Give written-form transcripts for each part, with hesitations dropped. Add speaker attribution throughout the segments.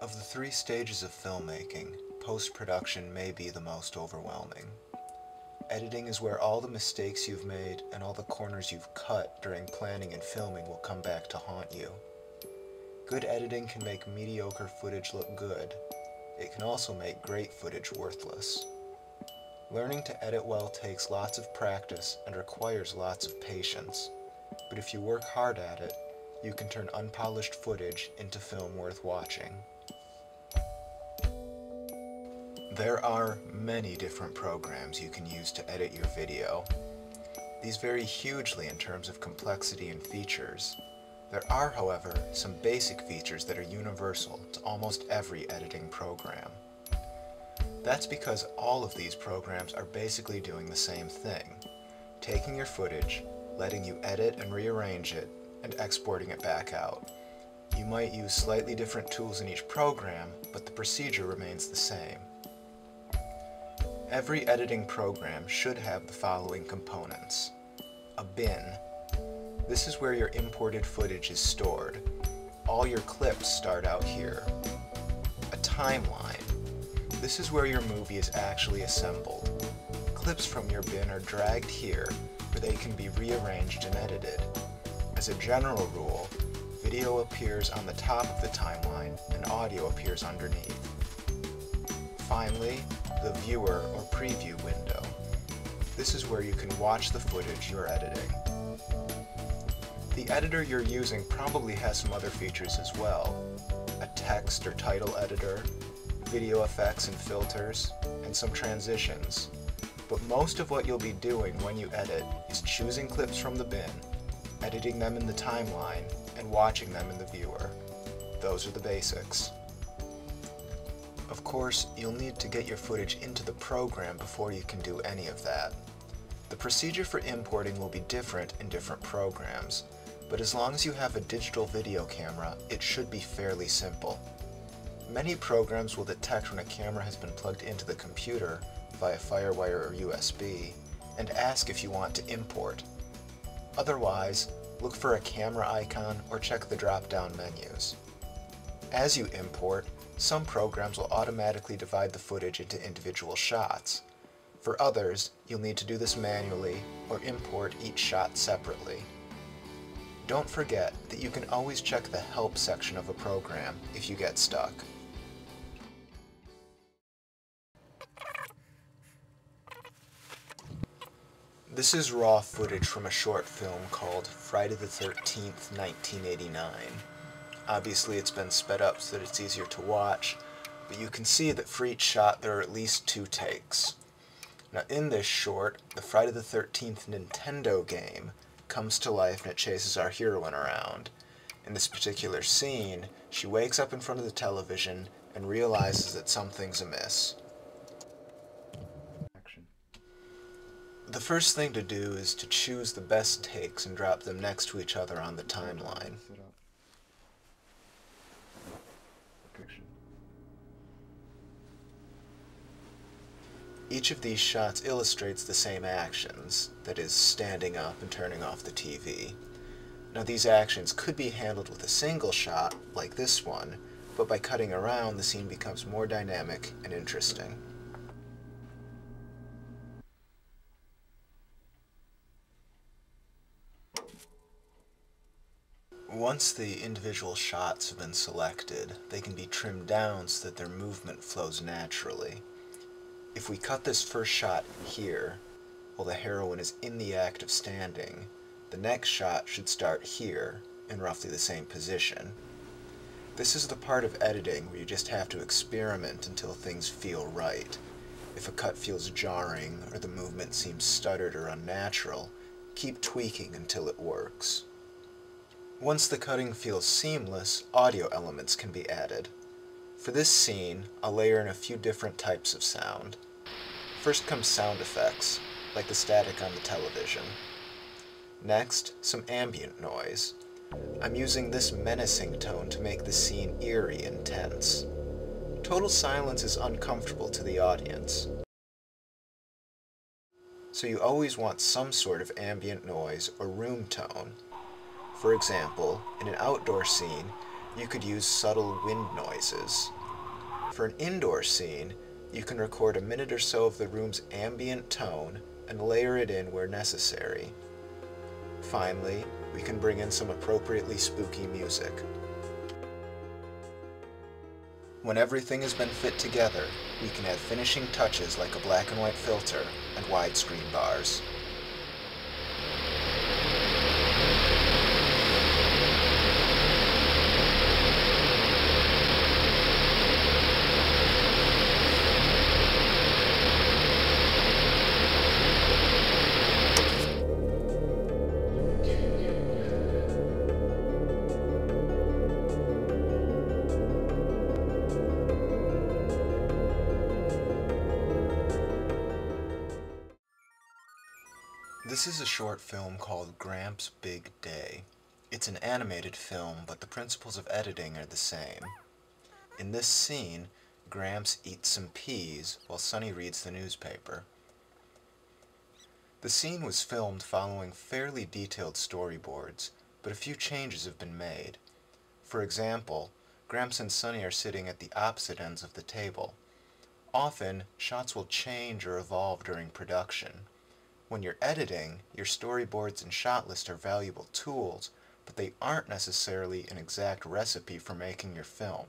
Speaker 1: Of the three stages of filmmaking, post-production may be the most overwhelming. Editing is where all the mistakes you've made and all the corners you've cut during planning and filming will come back to haunt you. Good editing can make mediocre footage look good. It can also make great footage worthless. Learning to edit well takes lots of practice and requires lots of patience, but if you work hard at it, you can turn unpolished footage into film worth watching. There are many different programs you can use to edit your video. These vary hugely in terms of complexity and features. There are, however, some basic features that are universal to almost every editing program. That's because all of these programs are basically doing the same thing, taking your footage, letting you edit and rearrange it, and exporting it back out. You might use slightly different tools in each program, but the procedure remains the same. Every editing program should have the following components. A bin. This is where your imported footage is stored. All your clips start out here. A timeline. This is where your movie is actually assembled. Clips from your bin are dragged here, where they can be rearranged and edited. As a general rule, video appears on the top of the timeline and audio appears underneath. Finally, the viewer or preview window. This is where you can watch the footage you're editing. The editor you're using probably has some other features as well. A text or title editor, video effects and filters, and some transitions. But most of what you'll be doing when you edit is choosing clips from the bin, editing them in the timeline, and watching them in the viewer. Those are the basics. Of course, you'll need to get your footage into the program before you can do any of that. The procedure for importing will be different in different programs, but as long as you have a digital video camera, it should be fairly simple. Many programs will detect when a camera has been plugged into the computer via FireWire or USB and ask if you want to import. Otherwise, look for a camera icon or check the drop-down menus. As you import, some programs will automatically divide the footage into individual shots. For others, you'll need to do this manually or import each shot separately. Don't forget that you can always check the Help section of a program if you get stuck. This is raw footage from a short film called Friday the 13th, 1989. Obviously it's been sped up so that it's easier to watch, but you can see that for each shot there are at least 2 takes. Now in this short, the Friday the 13th Nintendo game comes to life and it chases our heroine around. In this particular scene, she wakes up in front of the television and realizes that something's amiss. The first thing to do is to choose the best takes and drop them next to each other on the timeline. Each of these shots illustrates the same actions, that is, standing up and turning off the TV. Now these actions could be handled with a single shot, like this one, but by cutting around, the scene becomes more dynamic and interesting. Once the individual shots have been selected, they can be trimmed down so that their movement flows naturally. If we cut this first shot here, while the heroine is in the act of standing, the next shot should start here, in roughly the same position. This is the part of editing where you just have to experiment until things feel right. If a cut feels jarring, or the movement seems stuttered or unnatural, keep tweaking until it works. Once the cutting feels seamless, audio elements can be added. For this scene, I'll layer in a few different types of sound. First comes sound effects, like the static on the television. Next, some ambient noise. I'm using this menacing tone to make the scene eerie and tense. Total silence is uncomfortable to the audience, so you always want some sort of ambient noise or room tone. For example, in an outdoor scene, You could use subtle wind noises. For an indoor scene, you can record a minute or so of the room's ambient tone and layer it in where necessary. Finally, we can bring in some appropriately spooky music. When everything has been fit together, we can add finishing touches like a black and white filter and widescreen bars. This is a short film called Gramps' Big Day. It's an animated film, but the principles of editing are the same. In this scene, Gramps eats some peas while Sonny reads the newspaper. The scene was filmed following fairly detailed storyboards, but a few changes have been made. For example, Gramps and Sonny are sitting at the opposite ends of the table. Often, shots will change or evolve during production. When you're editing, your storyboards and shot list are valuable tools, but they aren't necessarily an exact recipe for making your film.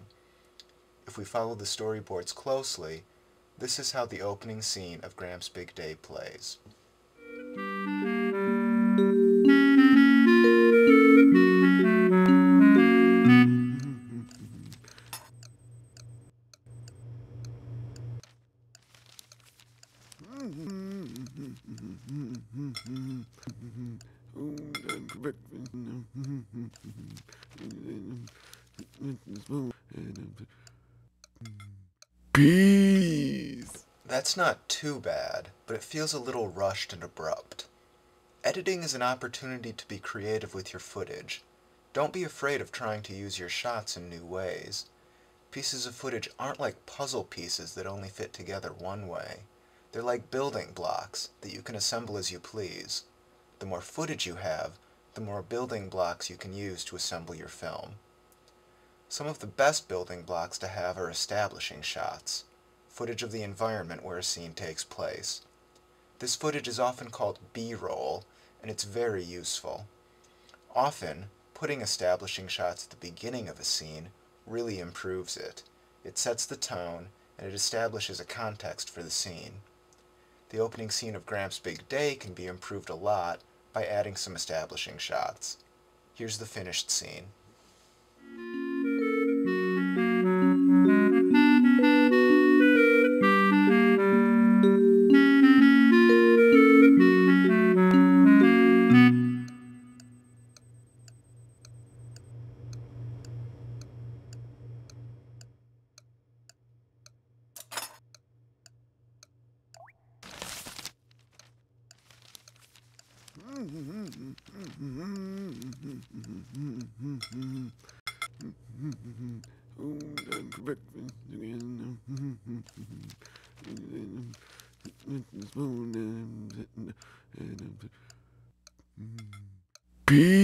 Speaker 1: If we follow the storyboards closely, this is how the opening scene of Gramps' Big Day plays.
Speaker 2: Peace.
Speaker 1: That's not too bad, but it feels a little rushed and abrupt. Editing is an opportunity to be creative with your footage. Don't be afraid of trying to use your shots in new ways. Pieces of footage aren't like puzzle pieces that only fit together one way. They're like building blocks that you can assemble as you please. The more footage you have, the more building blocks you can use to assemble your film. Some of the best building blocks to have are establishing shots, footage of the environment where a scene takes place. This footage is often called B-roll, and it's very useful. Often, putting establishing shots at the beginning of a scene really improves it. It sets the tone, and it establishes a context for the scene. The opening scene of Gramps' Big Day can be improved a lot by adding some establishing shots. Here's the finished scene.
Speaker 2: Peace.